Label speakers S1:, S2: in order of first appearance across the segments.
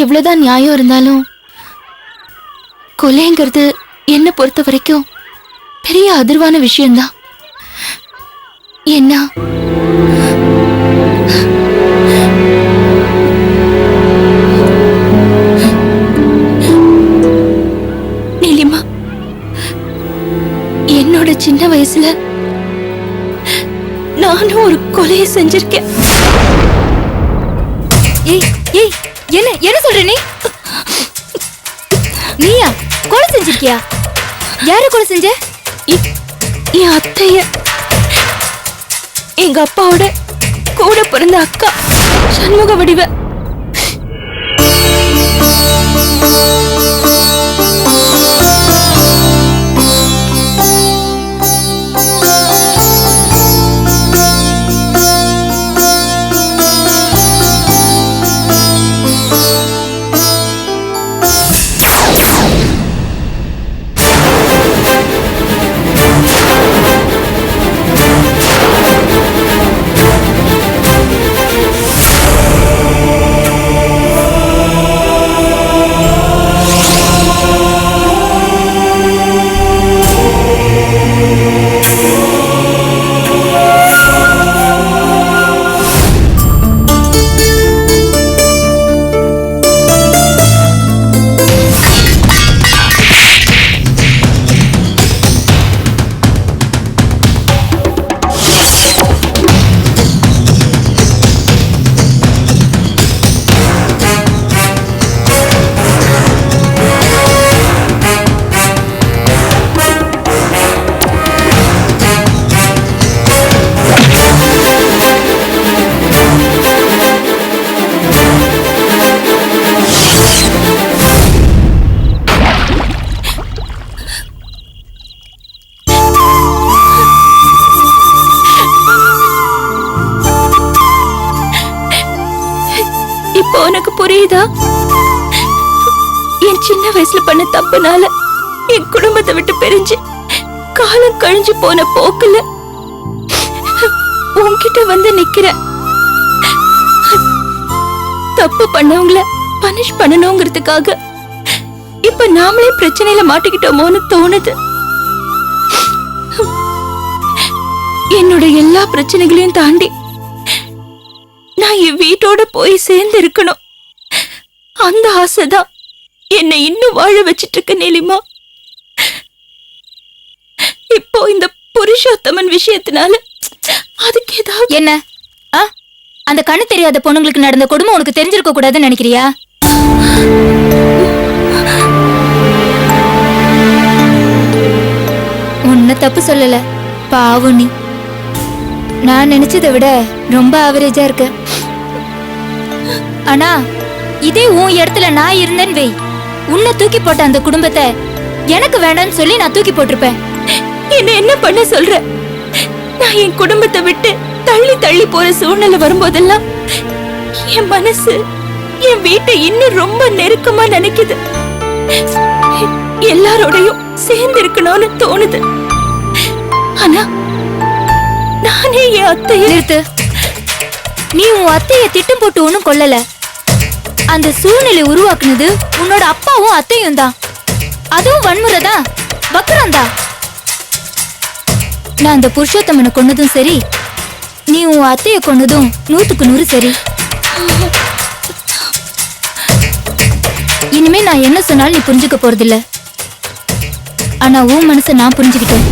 S1: எவ்வளவுதான் நியாயம் இருந்தாலும் கொலைங்கிறது என்ன பொறுத்த வரைக்கும் பெரிய அதிர்வான விஷயம்தான். என்ன நீலிமா, என்னோட சின்ன வயசுல நானும் ஒரு கொலையை செஞ்சிருக்கேன்.
S2: ஏய் ஏய், என்ன என்ன சொல்ற நீ? நீயா கொலை செஞ்சிருக்கியா? யாரு கொலை செஞ்ச?
S1: என் அத்தைய, எங்க அப்பாவோட கூட பிறந்த அக்கா சண்முக வடிவ. இப்போ உனக்கு புரியுதா? என் சின்ன வயசுல பண்ண தப்புனால என் குடும்பத்தை விட்டு பிரிஞ்சு காலம் கழிஞ்சு போன போக்குல உன்கிட்ட வந்து நிக்கிறேன். தப்பு பண்ணவங்கள பனிஷ் பண்ணணுங்கிறதுக்காக இப்ப நாமளே பிரச்சனையில மாட்டிக்கிட்டோமோன்னு தோணுது. என்னோட எல்லா பிரச்சனைகளையும் தாண்டி நான் என் வீட்டோட போய் சேர்ந்து இருக்கணும். அந்த ஆசைதான் என்னை இன்னும் வாழ வச்சிட்டு இருக்க நீலிமா. இப்போ இந்த புருஷோத்தமன் விஷயத்தினால அதுக்கு ஏதாவது
S2: என்ன? அந்த கண்ணு தெரியாத பொண்ணுங்களுக்கு நடந்த கொடுமை உனக்கு தெரிஞ்சிருக்க கூடாதுன்னு நினைக்கிறியா? உன்னை தப்பு சொல்லல, பாவம் நீ. நான் நினைச்சதை விட ரொம்ப ஆவரேஜா இருக்க. ஆனா இதே உன் இடத்துல நான் இருந்தேன்னு வை, உன்னை தூக்கி போட்ட அந்த குடும்பத்தை எனக்கு வேண்டாம்னு சொல்லி நான் தூக்கி போட்டிருப்பேன்.
S1: என்ன பண்ண சொல்ற? நான் என் குடும்பத்தை விட்டு தள்ளி தள்ளி போற சூழ்நிலை வரும்போதெல்லாம் என் மனசு என் வீட்டை இன்னும் ரொம்ப நெருக்கமா நினைக்குது. எல்லாரோடையும் சேர்ந்து இருக்கணும்னு தோணுது. ஆனா நானே என் அத்தைய
S2: நிறுத்து. நீ உன் அத்தைய திட்டம் போட்டு ஒண்ணும் கொல்லல. அந்த சூழ்நிலை உருவாக்குனது உன்னோட அப்பாவும் அத்தையும் தான். அதுவும் வன்முறைதான், வக்கரம்தான். நான் அந்த புருஷோத்தமனை கொன்னதும் சரி, நீ உன் அத்தைய கொன்னதும் 100க்கு 100 சரி. இனிமே நான் என்ன சொன்னாலும் நீ புரிஞ்சுக்க போறதில்ல. ஆனா உன் மனசை நான் புரிஞ்சுக்கிட்டேன்.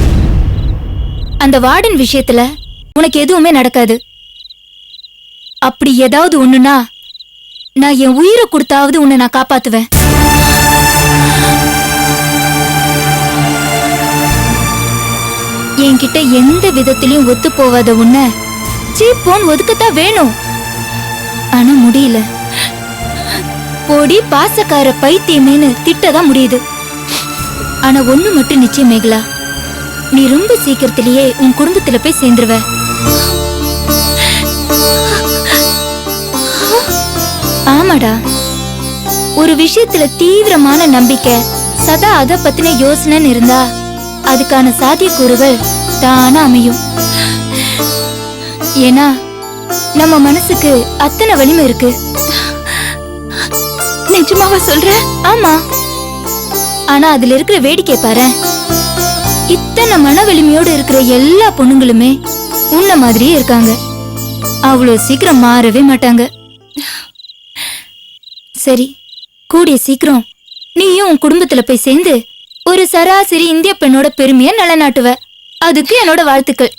S2: அந்த வார்டன் விஷயத்துல உனக்கு எதுவுமே நடக்காது. அப்படி ஏதாவது ஒண்ணுனா நான் என் உயிரை கொடுத்தாவது உன்னை நான் காப்பாத்துவேன். என்கிட்ட எந்த விதத்திலையும் ஒத்து போவாத உன்னை சீப்போன் ஒதுக்கத்தான் வேணும். ஆனா முடியல. போடி பாசக்கார பைத்தியமேன்னு திட்டதான் முடியுது. ஆனா ஒண்ணு மட்டும் நிச்சயம் மேகலா, நீ ரொம்ப சீக்கிரத்திலேயே உன் குடும்பத்துல போய் சேர்ந்துருவ. ஆமாடா, ஒரு விஷயத்துல தீவிரமான நம்பிக்கை, சதா அத பத்தின யோசனைன்னு இருந்தா அதுக்கான சாத்தியக்கூறுகள் தானா அமையும். ஏன்னா நம்ம மனசுக்கு அத்தனை வலிமை இருக்கு.
S1: நிஜமாவா சொல்ற?
S2: ஆமா, ஆனா அதுல இருக்கிற வேடிக்கை பாரு. இத்தனை மன வலிமையோடு இருக்கிற எல்லா பொண்ணுங்களுமே உன்ன மாதிரியே இருக்காங்க. அவ்வளவு சீக்கிரம் மாறவே மாட்டாங்க. சரி, கூடிய சீக்கிரம் நீயும் உன் குடும்பத்துல போய் சேர்ந்து ஒரு சராசரி இந்திய பெண்ணோட பெருமைய நிலைநாட்டுவ. அதுக்கு என்னோட வாழ்த்துக்கள்.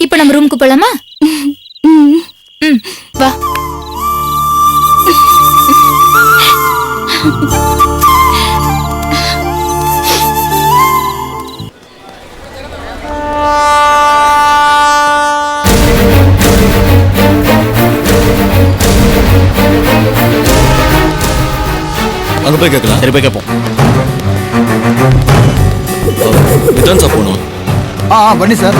S2: இப்ப நம்ம ரூமுக்கு போலாமா? வா.
S3: அங்க போய் கேட்கலாம்.
S4: சரி, போய் கேட்போம்.
S3: இதான் சார் போகணும்.
S5: பண்ணி சார்.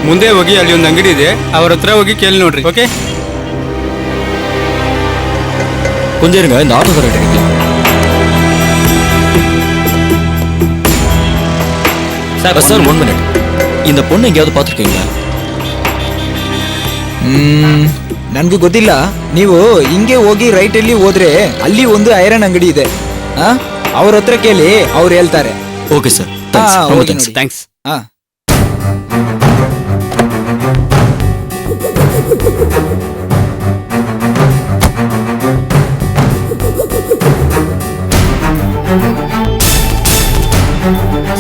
S6: ಮುಂದೆ ಹೋಗಿ ಅಲ್ಲಿ ಒಂದು ಅಂಗಡಿ ಇದೆ, ಅವ್ರ ಹತ್ರ ಹೋಗಿ ಕೇಳಿ ನೋಡ್ರಿ. ಓಕೆ,
S3: கொஞ்சம் இருங்க, இந்த ஆட்டோ கரெக்ட் கேட்கலாம். Sir 1 minute. இந்த பொண்ணு எங்கேயாவது பார்த்துருக்கீங்களா?
S5: ನನ್ಗೆ ಗೊತ್ತಿಲ್ಲ. ನೀವು ಹಿಂಗೆ ಹೋಗಿ ರೈಟ್ ಅಲ್ಲಿ ಹೋದ್ರೆ ಅಲ್ಲಿ ಒಂದು ಐರನ್ ಅಂಗಡಿ ಇದೆ. ಅವ್ರ ಹತ್ರ ಕೇಳಿ, ಅವ್ರು ಹೇಳ್ತಾರೆ.
S3: ஓகே சார்,
S5: ரொம்ப
S3: தேங்க்ஸ்.
S4: தேங்க்ஸ்.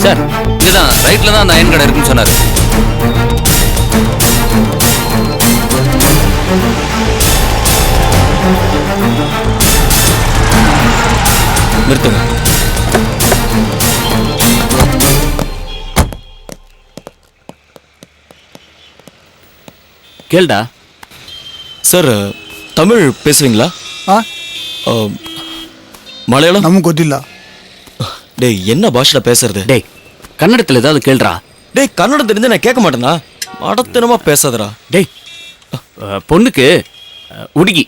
S4: சார், இதுதான் ரைட்ல தான் அந்த அயன் கடை இருக்குன்னு சொன்னாரு.
S3: நிறுத்துங்க.
S4: கேள்டா.
S3: சார், தமிழ் பேசுவீங்களா? மலையாளம்
S5: ನಮ್ಗೆ ಗೊತ್ತಿಲ್ಲ.
S3: டேய், என்ன பாஷையில பேசுறது?
S4: டேய், கன்னடத்தில் ஏதாவது கேள்றா.
S3: டேய், கன்னடம் தெரிஞ்சு நான் கேட்க மாட்டேனா? மடத்தனமா பேசாதடா.
S4: டேய், பொண்ணுக்கு உடுகி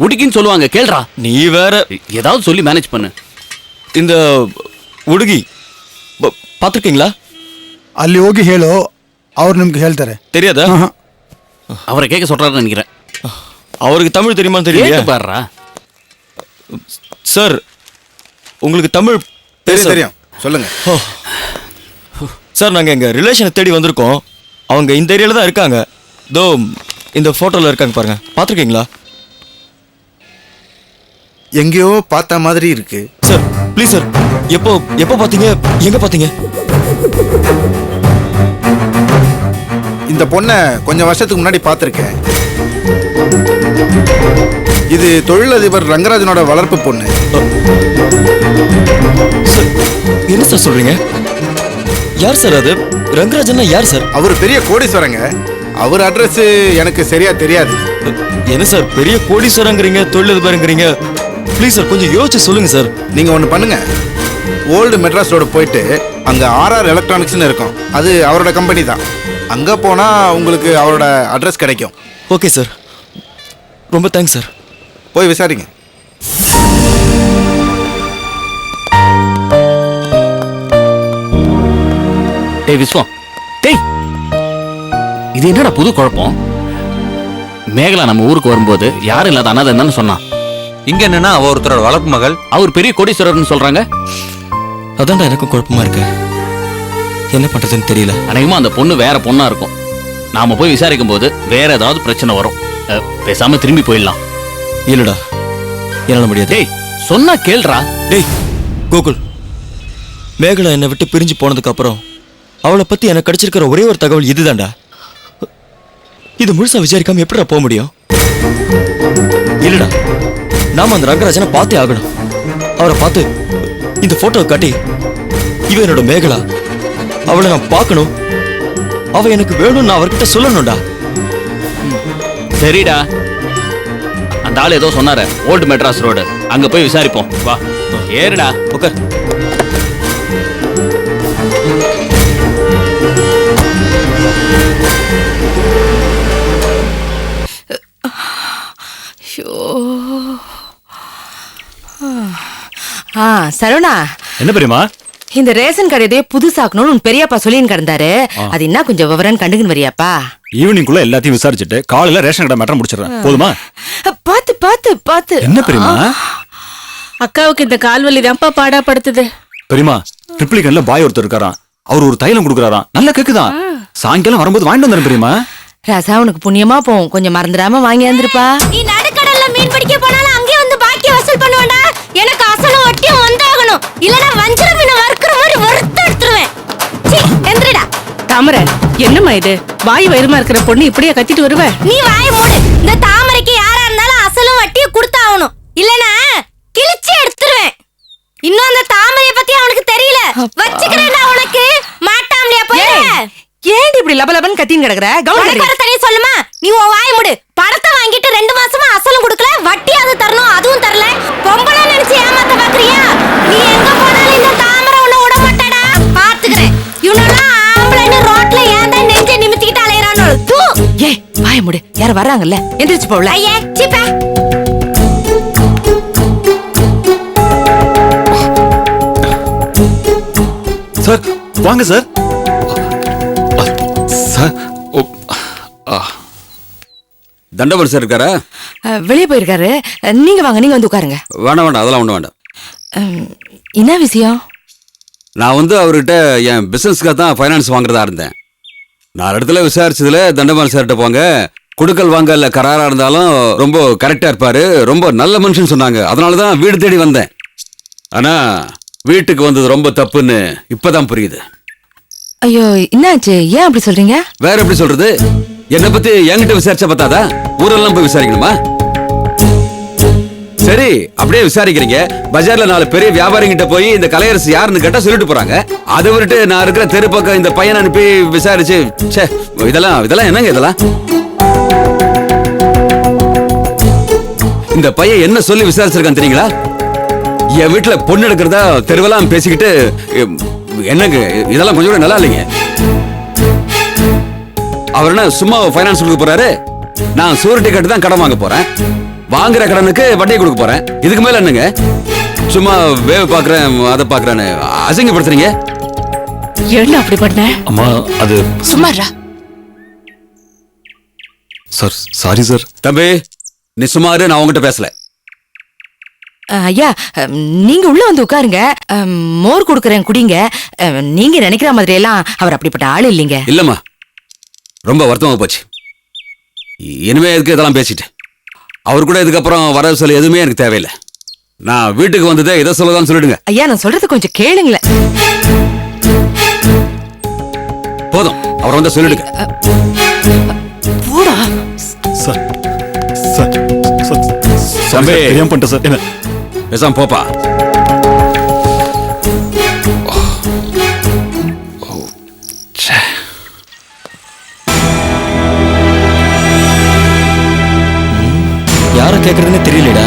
S4: உடுகின்னு சொல்லுவாங்க, கேள்றா.
S3: நீ வேற
S4: ஏதாவது சொல்லி மேனேஜ் பண்ணு.
S3: இந்த ಹುಡುಗಿ பார்த்துருக்கீங்களா?
S5: ಅಲ್ಲಿ ಹೋಗಿ ಹೇಳು, ಅವ್ರು ನಿಮ್ಗೆ ಹೇಳ್ತಾರೆ.
S3: தெரியாதா?
S4: அவரை கேட்க சொல்றாருன்னு நினைக்கிறேன்.
S3: அவருக்கு தமிழ் தெரியுமான்னு தெரியல.
S4: பாருடா
S3: சார், உங்களுக்கு தமிழ்
S5: தெரியும், சொல்லுங்க.
S3: சார், நாங்கள் எங்கள் ரிலேஷனை தேடி வந்திருக்கோம். அவங்க இந்த ஏரியாவில் தான் இருக்காங்க. தோ இந்த ஃபோட்டோவில் இருக்காங்க பாருங்க, பார்த்துருக்கீங்களா?
S7: எங்கேயோ பார்த்த மாதிரி இருக்கு.
S3: சார் ப்ளீஸ் சார், எப்போ பார்த்தீங்க, எங்கே பார்த்தீங்க?
S7: இந்த பொண்ணை கொஞ்சம் வருஷத்துக்கு முன்னாடி பார்த்துருக்கேன். இது தொழிலதிபர் ரங்கராஜனோட வளர்ப்பு பொண்ணு.
S3: சார், என்ன சார் சொல்றீங்க? யார் சார் அது? ரங்கராஜன்னா யார் சார்?
S7: அவர் பெரிய கோடீஸ்வரங்க. அவர் அட்ரஸ் எனக்கு சரியா தெரியாது.
S3: என்ன சார், பெரிய கோடீஸ்வரங்கிறீங்க, தொழிலதிபருங்கிறீங்க. ப்ளீஸ் சார், கொஞ்சம் யோசிச்சு சொல்லுங்க சார்.
S7: நீங்க ஒன்று பண்ணுங்க, ஓல்டு மெட்ராஸ் ரோடு போயிட்டு அங்க RR எலக்ட்ரானிக்ஸ்னு இருக்கும். அது அவரோட கம்பெனி தான். அங்க போனா உங்களுக்கு அவரோட அட்ரஸ் கிடைக்கும்.
S3: ஓகே சார், ரொம்ப தேங்க்ஸ் சார்.
S7: போய் விசாரிங்க.
S4: டேய் விஸ்வம், டேய், இது என்னடா புது குழப்பம்? மேகலா நம்ம ஊருக்கு வரும்போது யாரும் இல்லாத அனாதை என்னன்னு சொன்னான்.
S8: இங்க என்னன்னா அவ ஒருத்தரோட வளர்ப்பு மகள்,
S4: அவர் பெரிய கோடீஸ்வரர்னு சொல்றாங்க.
S3: அதான்டா எனக்கும் குழப்பமா இருக்கு. என்ன பண்றதுன்னு தெரியல.
S4: அநேகமா அந்த பொண்ணு வேற பொண்ணா இருக்கும். நாம போய் விசாரிக்கும் போது வேற ஏதாவது பிரச்சனை வரும். பேசாம திரும்பி போயிடலாம்.
S3: இல்லடா, என்னால முடியாது.
S4: டேய், சொன்னா கேள்றா.
S3: டேய் கோகுல், மேகலா என்னை விட்டு பிரிஞ்சு போனதுக்கு அப்புறம் அவளை பத்தி எனக்கு கிடைச்சிருக்கிற ஒரே ஒரு தகவல் இதுதான்டா. இது முழுசா விசாரிக்காம எப்படிடா போக முடியும்? இல்லடா, நாம அந்த ரங்கராஜனை பார்த்தே ஆகணும். அவரை பார்த்து இந்த போட்டோவை காட்டி, இவ என்னோட மேகலா, அவளை நான் பார்க்கணும், அவ எனக்கு வேணும்னு நான் அவர்கிட்ட சொல்லணும்டா.
S4: சரிடா, அந்த ஆள் ஏதோ சொன்னாரு, ஓல்டு மெட்ராஸ் ரோடு, அங்க போய் விசாரிப்போம். வா ஏறுடா.
S3: ஓகே.
S9: சரவணா,
S4: என்ன பெரியமா?
S9: இந்த ரேஷன் கடையதே புதுசாக்கணும்னு உன் பெரியப்பா சொல்லின்னு கிடந்தாரு. அது என்ன கொஞ்சம் விவரம் கண்டுக்குன்னு வரியாப்பா?
S10: ஈவினிங்குள்ள எல்லாத்தையும் விசாரிச்சுட்டு காலையில ரேஷன் கடை மேட்டர் முடிச்சிடுறேன். போதுமா?
S9: பாத்து பாத்து பாத்து.
S10: என்ன பெரியமா?
S9: அக்காவுக்கு இந்த கால்வலி தான்ப்பா பாடா படுத்துது.
S10: பெரியமா, ட்ரிப்ளிகன்ல பாய் ஒருத்தர் இருக்காராம். அவர் ஒரு தைலம் கொடுக்குறாராம். நல்லா கேக்குதான். சாயங்காலம் வரும்போது வாங்கிட்டு வந்துடுறேன் பெரியமா.
S9: ராசா, உனக்கு புண்ணியமா போகும். கொஞ்சம் மறந்துடாம வாங்கி வந்துருப்பா.
S2: நீ நடுக்கடல்ல மீன் பிடிக்க போனாலும் அங்கே வந்து பாக்கி வசூல் பண்ணுவேண்டா. எனக்கு அசலும் வட்டியும் வந்தாகணும். இல்லனா வஞ்சர மீனை வறுக்கிற மாதிரி வறுத்து எடுத்துருவேன். எந்திரடா.
S9: தாமரை, என்னம்மா இது? வாய் வயிறுமா இருக்கிற பொண்ணு இப்படியே கத்திட்டு வருவ?
S2: நீ வாய மூடு. இந்த தாமரைக்கு யாரா இருந்தாலும் அசலும் வட்டியும் கொடுத்தாகணும். இல்லனா கிழிச்சு எடுத்துருவேன். இன்னும் அந்த தாமரைய பத்தி அவனுக்கு தெரியல. வச்சுக்கிறேன்டா உனக்கு. மாட்டாமலையா போய்.
S9: ஏன் இப்படி லபலபன் கத்தின்னு கிடக்குற?
S2: கவுண்டர் தனியா சொல்லுமா? நீ உன் வாய மூடு. பணத்தை வாங்கிட்டு 2 மாசமா அசலும் கொடுக்கல, வட்டி அது தரணும், அதுவும் தரல. பொம்பளை நினைச்சு ஏமாத்த பாக்குறியா? நீ எங்க போனாலும் இந்த தாமரை உன்னை விட மாட்டாடா. பாத்துக்கிறேன். இவனெல்லாம் ஆம்பளைன்னு ரோட்ல ஏன் தான் நெஞ்சை நிமித்திக்கிட்டு அலையறானோ? தூ.
S9: ஏய், வாய மூடு. யார வராங்கல்ல, எந்திரிச்சு போவல.
S2: ஐயே, சீப்பா.
S10: சார் வாங்க சார். சார்
S11: தண்டவர் சார் இருக்காரா?
S9: வெளியே போயிருக்காரு. நீங்க வாங்க, நீங்க வந்து உட்காருங்க.
S11: வேண்டாம் வேண்டாம், அதெல்லாம் ஒன்றும் வேண்டாம்.
S9: என்ன விஷயம்?
S11: நான் வந்து அவர்கிட்ட என் பிசினஸ்க்காக தான் ஃபைனான்ஸ் வாங்குறதா இருந்தேன். 4 இடத்துல விசாரிச்சதுல தண்டபாணி சார்கிட்ட போங்க, குடுக்கல் வாங்கல கராரா இருந்தாலும் ரொம்ப கரெக்டா இருப்பாரு, ரொம்ப நல்ல மனுஷன் சொன்னாங்க. அதனால தான் வீடு தேடி வந்தேன். ஆனா வீட்டுக்கு வந்தது ரொம்ப தப்புன்னு இப்பதான் புரியுது.
S9: ஐயோ, என்னாச்சு? ஏன் அப்படி சொல்றீங்க?
S11: வேற எப்படி சொல்றது? என்னை பத்தி என்கிட்ட விசாரிச்சா பத்தாதா? ஊரெல்லாம் போய் விசாரிக்கணுமா? சரி, அப்படியே விசாரிக்கிறீங்க. பஜார்ல 4 பெரிய வியாபாரிகிட்ட போய் இந்த கலையரசு யாருன்னு கேட்டா சொல்லிட்டு போறாங்க. அதை விட்டு நான் இருக்கிற தெரு பக்கம் இந்த பையனை அனுப்பி விசாரிச்சு, இதெல்லாம் என்னங்க இதெல்லாம்? இந்த பையன் என்ன சொல்லி விசாரிச்சிருக்கான் தெரியுங்களா? என் வீட்டுல பொண்ணு எடுக்கிறதா தெருவெல்லாம் பேசிக்கிட்டு, என்னங்க இதெல்லாம் கொஞ்சம் கூட நல்லா இல்லைங்க. அவர் என்ன சும்மா ஃபைனான்ஸ் கொடுக்க போறாரு? நான் சூரிட்டி கட்டு தான் கடன் வாங்க போறேன். வாங்குற கடனுக்கு வட்டியை கொடுக்க போறேன். இதுக்கு மேல என்னங்க? சும்மா வேவ பாக்குறேன், அதை பாக்குறேன்னு அசிங்கப்படுத்துறீங்க.
S9: என்ன அப்படி பண்ண?
S10: அம்மா, அது
S9: சும்மாரா.
S10: Sir, sorry sir.
S11: தம்பி, நீ சும்மாரு, நான் உங்ககிட்ட பேசல.
S9: ஐயா, நீங்க உள்ள வந்து உட்காருங்க. மோர் கொடுக்கறேன், குடிங்க. நீங்க நினைக்கிற மாதிரி எல்லாம் அவர் அப்படிப்பட்ட ஆள் இல்லைங்க.
S11: இல்லம்மா, ரொம்ப வருத்தமா போச்சு. இனிமே எதுக்கு இதெல்லாம் பேசிட்டு? அவர் கூட இதுக்கப்புறம் வரவு சொல்ல எதுவுமே எனக்கு தேவையில்லை. நான் வீட்டுக்கு வந்ததே இதை சொல்லதான் சொல்லிடுங்க.
S9: ஐயா, நான் சொல்றது கொஞ்சம் கேளுங்களேன்.
S11: போதும், அவர் வந்து சொல்லிடுங்க.
S9: போடா.
S10: சார் சார் சார்
S11: தம்பி,
S10: தெரியாம பண்ணிட்டேன் சார். என்ன
S11: பேசாம போப்பா.
S3: யாரை கேட்கறதுன்னு தெரியலடா.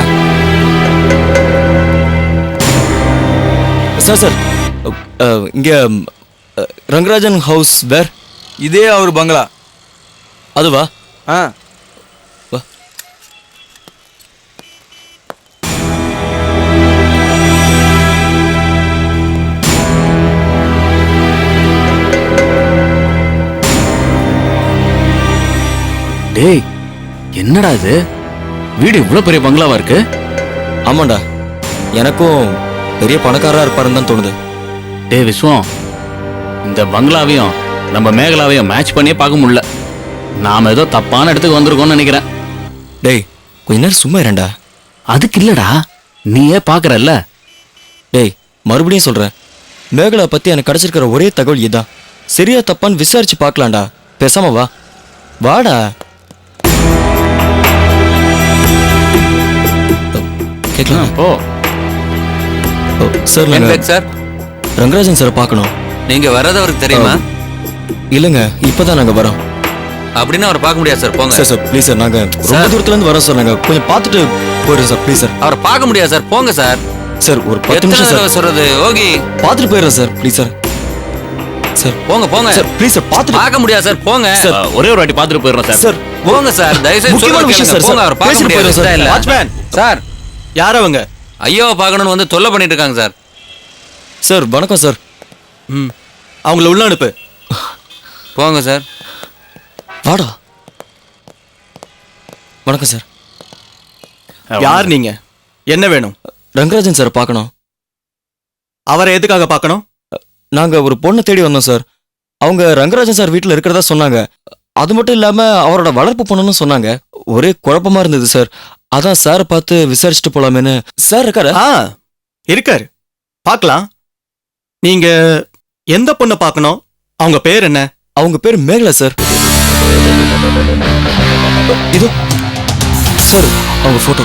S3: சார் இங்க ரங்கராஜன் ஹவுஸ் வேர்?
S5: இதே அவர் பங்களா.
S3: அதுவா?
S5: ஆ,
S3: வா.
S4: டேய், என்னடா இது? வீடு இவ்வளவு பெரிய பங்களாவா இருக்கு?
S3: ஆமாண்டா, எனக்கும் பெரிய பணக்காரரா இருப்பாருன்னு தான் தோணுது.
S4: டேய் விஸ்வம், இந்த பங்களாவையும் நம்ம மேகலாவையும் மேட்ச் பண்ணியே பார்க்க முடியல. நாம ஏதோ தப்பான இடத்துக்கு வந்திருக்கோம்னு நினைக்கிறேன்.
S3: டேய், கொஞ்ச நேரம் சும்மா இருடா.
S4: அதுக்கு இல்லடா, நீயே பாக்குறல்ல.
S3: டேய், மறுபடியும் சொல்றேன், மேகலா பத்தி எனக்கு கிடைச்சிருக்கிற ஒரே தகவல் இதான். சரியா தப்பான்னு விசாரிச்சு பார்க்கலாம்டா. பேசாம வா. வாடா. கேட்கலாம்.
S4: ஓ
S3: சார்,
S8: சார்,
S3: ரங்கராஜன் சார் பார்க்கணும்.
S8: நீங்க வர்றது அவருக்கு தெரியுமா?
S3: இல்லைங்க இப்பதான் நாங்க வரோம்.
S8: அப்படின்னு அவரை பார்க்க முடியாது சார், போங்க.
S3: சார் சார் ப்ளீஸ் சார், நாங்க ரொம்ப தூரத்துல இருந்து வரோம் சார். நாங்க கொஞ்சம் பார்த்துட்டு போயிடுறோம் சார், ப்ளீஸ் சார்.
S8: அவரை பார்க்க முடியாது சார், போங்க சார்.
S3: சார் ஒரு 10
S8: எத்தனை
S3: நிமிஷம்
S8: தடவை
S3: சார்
S8: சொல்றது? ஓகே,
S3: பார்த்துட்டு போயிடுறோம் சார், ப்ளீஸ் சார். சார்
S8: போங்க போங்க
S3: சார் ப்ளீஸ் சார் பார்த்துட்டு
S8: பார்க்க முடியாது சார், போங்க.
S3: சார்.
S4: ஒரே ஒரு வாட்டி பார்த்துட்டு போயிடுறோம் சார்.
S3: சார்
S8: போங்க சார், தயவு செய்து
S3: முக்கியமான
S8: சொல்றது
S3: விஷயம்
S8: கேளுங்க.
S3: சார்,
S8: போங்க,
S3: சார்.
S8: அவரை பார்க்க
S3: பேசிட்டு
S8: முடியாது
S3: போயிடுறோம் சார்.
S8: இல்ல.
S3: வாட்ச்மேன்
S8: சார்,
S3: யார் அவங்க?
S8: ஐயாவை பார்க்கணும்னு வந்து தொல்லை பண்ணிட்டு இருக்காங்க சார்.
S3: சார் வணக்கம் சார். அவங்கள உள்ள அனுப்பு.
S8: போங்க சார்.
S3: வாடா. வணக்கம் சார்.
S12: யார் நீங்க? என்ன வேணும்?
S3: ரங்கராஜன் சார் பார்க்கணும்.
S12: அவரை எதுக்காக பார்க்கணும்?
S3: நாங்க ஒரு பொண்ணை தேடி வந்தோம் சார். அவங்க ரங்கராஜன் சார் வீட்டில் இருக்கிறதா சொன்னாங்க. அது மட்டும் இல்லாம அவரோட வளர்ப்பு பொண்ணுன்னு சொன்னாங்க. ஒரே குழப்பமா இருந்தது சார். அதான் சாரை பார்த்து விசாரிச்சுட்டு போலாமேன்னு. சார் இருக்காரு?
S12: இருக்காரு, பார்க்கலாம். நீங்க எந்த பொண்ணை பார்க்கணும்? அவங்க பேர் என்ன?
S3: அவங்க பேர் மேகலா சார். இதோ சார் அவங்க போட்டோ.